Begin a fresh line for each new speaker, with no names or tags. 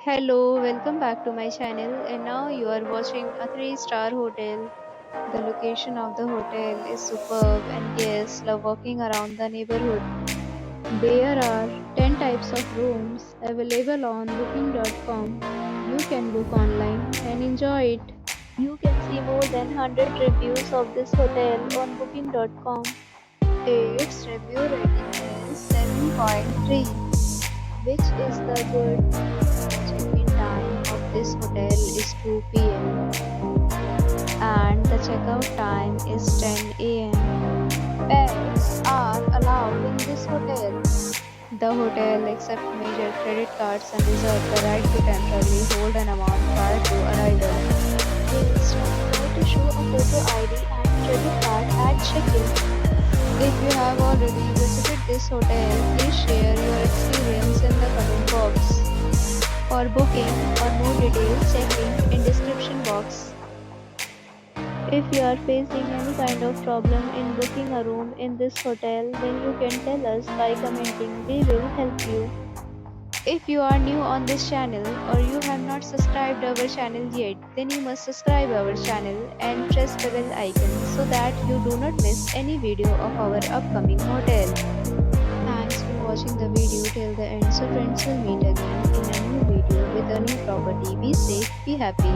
Hello, welcome back to my channel, and now you are watching a 3-star hotel. The location of the hotel is superb and guests love walking around the neighborhood. There are 10 types of rooms available on booking.com. You can book online and enjoy it. You can see more than 100 reviews of this hotel on booking.com. Its review rating is 7.3, which is the good. Check-in time of this hotel is 2 p.m. and the checkout time is 10 a.m. Pets are allowed in this hotel. The hotel accepts major credit cards and reserves the right to temporarily hold an amount prior to arrival. Guests are required to show a photo ID and credit card at check-in. If you have already visited this hotel, please share your experience in the comment box. For booking or more details, check link in description box. If you are facing any kind of problem in booking a room in this hotel, then you can tell us by commenting. We will help you. If you are new on this channel or you have not subscribed our channel yet, then you must subscribe our channel and press the bell icon so that you do not miss any video of our upcoming hotel. Thanks for watching the video till the end. So friends, will meet again in a new video with a new property. Be safe, be happy.